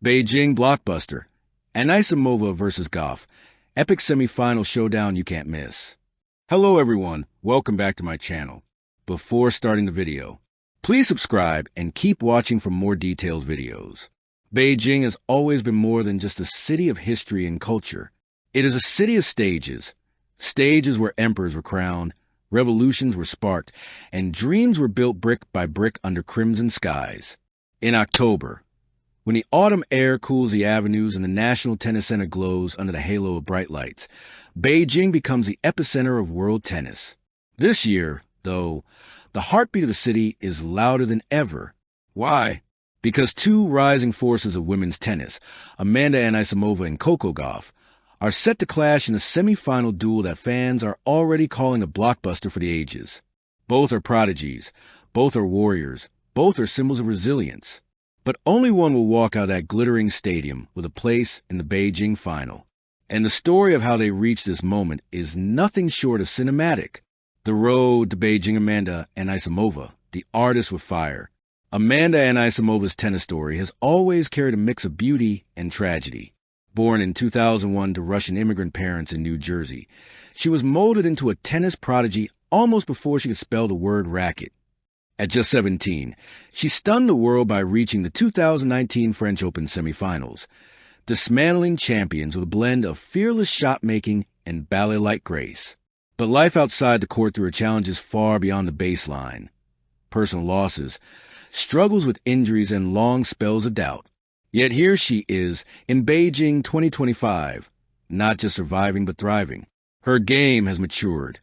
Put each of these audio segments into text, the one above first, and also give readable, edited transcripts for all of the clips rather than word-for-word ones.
Beijing Blockbuster, Anisimova versus Gauff, epic semifinal showdown you can't miss. Hello everyone, welcome back to my channel. Before starting the video, please subscribe and keep watching for more detailed videos. Beijing has always been more than just a city of history and culture. It is a city of stages. Stages where emperors were crowned, revolutions were sparked, and dreams were built brick by brick under crimson skies. In October, when the autumn air cools the avenues and the National Tennis Center glows under the halo of bright lights, Beijing becomes the epicenter of world tennis. This year, though, the heartbeat of the city is louder than ever. Why? Because two rising forces of women's tennis, Amanda Anisimova and Coco Gauff, are set to clash in a semi-final duel that fans are already calling a blockbuster for the ages. Both are prodigies, both are warriors, both are symbols of resilience. But only one will walk out of that glittering stadium with a place in the Beijing final. And the story of how they reached this moment is nothing short of cinematic. The road to Beijing. Amanda Anisimova, the artist with fire. Amanda Anisimova's tennis story has always carried a mix of beauty and tragedy. Born in 2001 to Russian immigrant parents in New Jersey, she was molded into a tennis prodigy almost before she could spell the word racket. At just 17, she stunned the world by reaching the 2019 French Open semifinals, dismantling champions with a blend of fearless shot-making and ballet-like grace. But life outside the court threw her challenges far beyond the baseline. Personal losses, struggles with injuries, and long spells of doubt. Yet here she is in Beijing 2025, not just surviving but thriving. Her game has matured.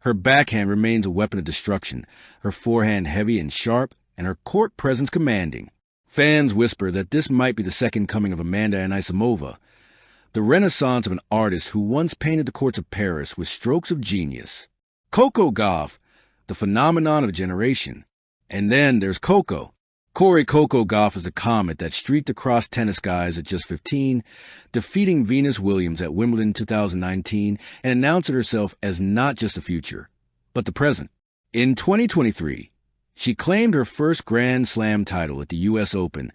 Her backhand remains a weapon of destruction, her forehand heavy and sharp, and her court presence commanding. Fans whisper that this might be the second coming of Amanda Anisimova, the renaissance of an artist who once painted the courts of Paris with strokes of genius. Coco Gauff, the phenomenon of a generation. And then there's Coco. Coco Gauff is the comet that streaked across tennis skies at just 15, defeating Venus Williams at Wimbledon 2019 and announced herself as not just the future, but the present. In 2023, she claimed her first Grand Slam title at the U.S. Open,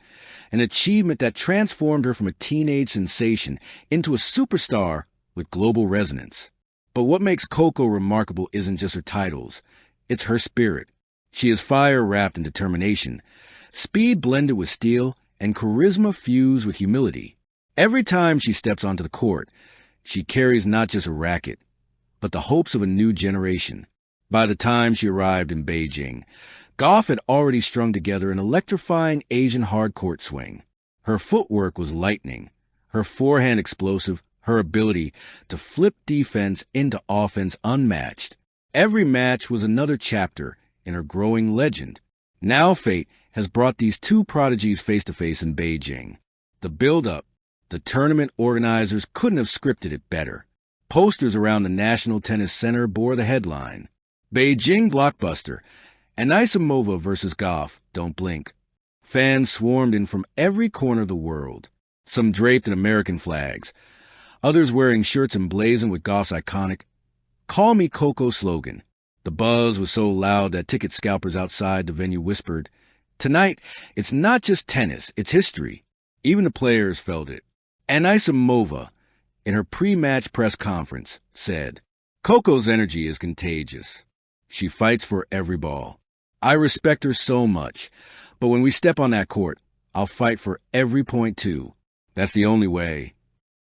an achievement that transformed her from a teenage sensation into a superstar with global resonance. But what makes Coco remarkable isn't just her titles, it's her spirit. She is fire wrapped in determination, speed blended with steel, and charisma fused with humility. Every time she steps onto the court, she carries not just a racket, but the hopes of a new generation. By the time she arrived in Beijing, Gauff had already strung together an electrifying Asian hard-court swing. Her footwork was lightning, her forehand explosive, her ability to flip defense into offense unmatched. Every match was another chapter in her growing legend. Now fate has brought these two prodigies face-to-face in Beijing. The build-up, the tournament organizers couldn't have scripted it better. Posters around the National Tennis Center bore the headline, Beijing Blockbuster, Anisimova versus Gauff, don't blink. Fans swarmed in from every corner of the world, some draped in American flags, others wearing shirts emblazoned with Gauff's iconic, Call Me Coco slogan. The buzz was so loud that ticket scalpers outside the venue whispered, Tonight, it's not just tennis, it's history. Even the players felt it. Anisimova, in her pre-match press conference, said, Coco's energy is contagious. She fights for every ball. I respect her so much, but when we step on that court, I'll fight for every point too. That's the only way.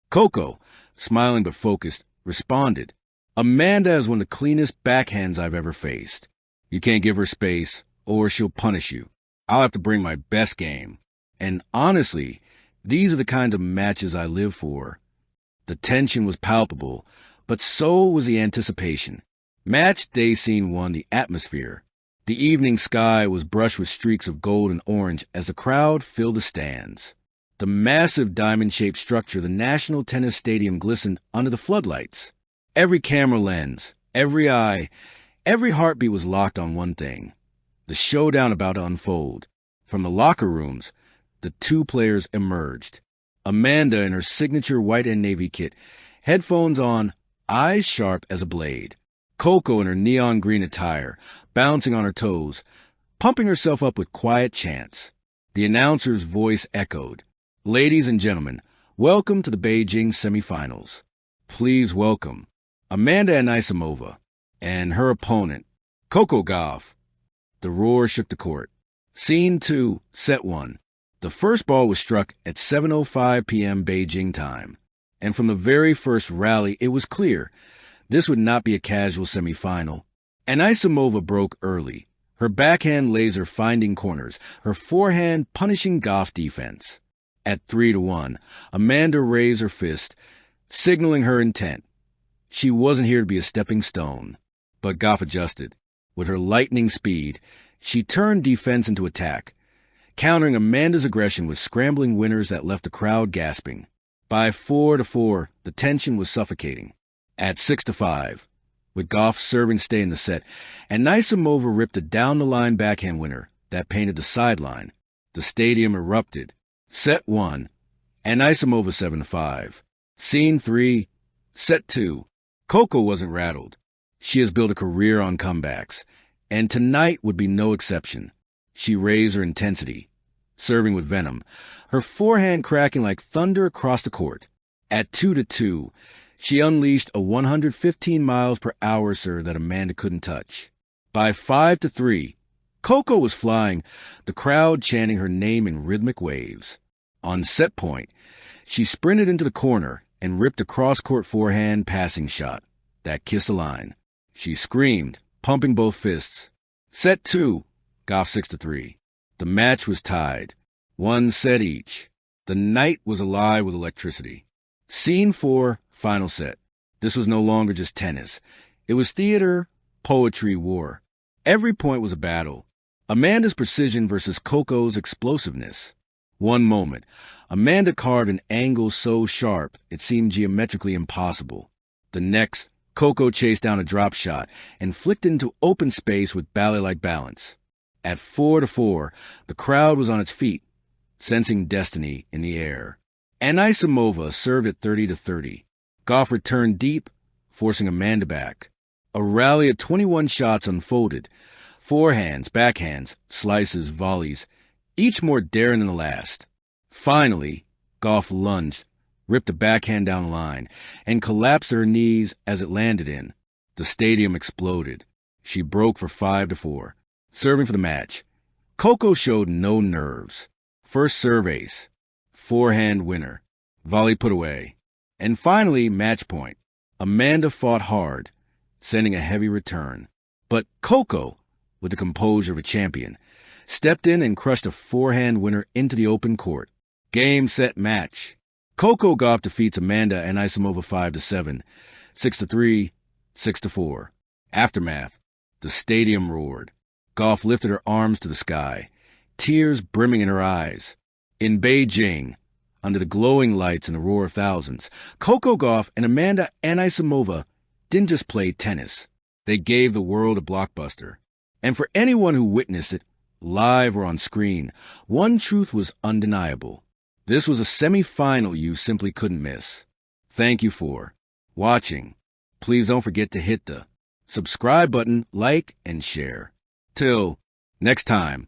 Coco, smiling but focused, responded, Amanda is one of the cleanest backhands I've ever faced. You can't give her space, or she'll punish you. I'll have to bring my best game. And honestly, these are the kinds of matches I live for. The tension was palpable, but so was the anticipation. Match day scene 1, the atmosphere. The evening sky was brushed with streaks of gold and orange as the crowd filled the stands. The massive diamond-shaped structure of the National Tennis Stadium glistened under the floodlights. Every camera lens, every eye, every heartbeat was locked on one thing. The showdown about to unfold. From the locker rooms, the two players emerged. Amanda in her signature white and navy kit, headphones on, eyes sharp as a blade. Coco in her neon green attire, bouncing on her toes, pumping herself up with quiet chants. The announcer's voice echoed. Ladies and gentlemen, welcome to the Beijing Semifinals. Please welcome Amanda Anisimova and her opponent, Coco Gauff. The roar shook the court. Scene 2, Set 1. The first ball was struck at 7:05 p.m. Beijing time. And from the very first rally, it was clear this would not be a casual semifinal. Anisimova broke early, her backhand laser finding corners, her forehand punishing Gauff's defense. At 3-1, Amanda raised her fist, signaling her intent. She wasn't here to be a stepping stone. But Gauff adjusted. With her lightning speed, she turned defense into attack, countering Amanda's aggression with scrambling winners that left the crowd gasping. By 4-4, the tension was suffocating. At 6-5, with Gauff serving stay in the set, Anisimova ripped a down-the-line backhand winner that painted the sideline. The stadium erupted. Set 1, Anisimova 7-5. Scene 3, Set 2. Coco wasn't rattled. She has built a career on comebacks, and tonight would be no exception. She raised her intensity, serving with venom, her forehand cracking like thunder across the court. At 2-2, she unleashed a 115 miles per hour serve that Amanda couldn't touch. By 5-3, Coco was flying, the crowd chanting her name in rhythmic waves. On set point, she sprinted into the corner and ripped a cross-court forehand passing shot that kissed the line. She screamed, pumping both fists. Set 2, Gauff 6-3. The match was tied, 1 set each. The night was alive with electricity. Scene 4, Final set. This was no longer just tennis. It was theater, poetry, war. Every point was a battle. Amanda's precision versus Coco's explosiveness. One moment, Amanda carved an angle so sharp it seemed geometrically impossible. The next, Coco chased down a drop shot and flicked into open space with ballet-like balance. At 4-4, the crowd was on its feet, sensing destiny in the air. Anisimova served at 30-30. Gauff returned deep, forcing Amanda back. A rally of 21 shots unfolded. Forehands, backhands, slices, volleys, each more daring than the last. Finally, Gauff lunged, ripped a backhand down the line, and collapsed to her knees as it landed in. The stadium exploded. She broke for 5-4. Serving for the match, Coco showed no nerves. First serve ace, forehand winner, volley put away. And finally, match point. Amanda fought hard, sending a heavy return. But Coco, with the composure of a champion, stepped in and crushed a forehand winner into the open court. Game, set, match. Coco Gauff defeats Amanda Anisimova 5-7, 6-3, 6-4. Aftermath. The stadium roared. Gauff lifted her arms to the sky, tears brimming in her eyes. In Beijing, under the glowing lights and the roar of thousands, Coco Gauff and Amanda Anisimova didn't just play tennis. They gave the world a blockbuster. And for anyone who witnessed it, live or on screen, one truth was undeniable. This was a semi-final you simply couldn't miss. Thank you for watching. Please don't forget to hit the subscribe button, like, and share. Till next time.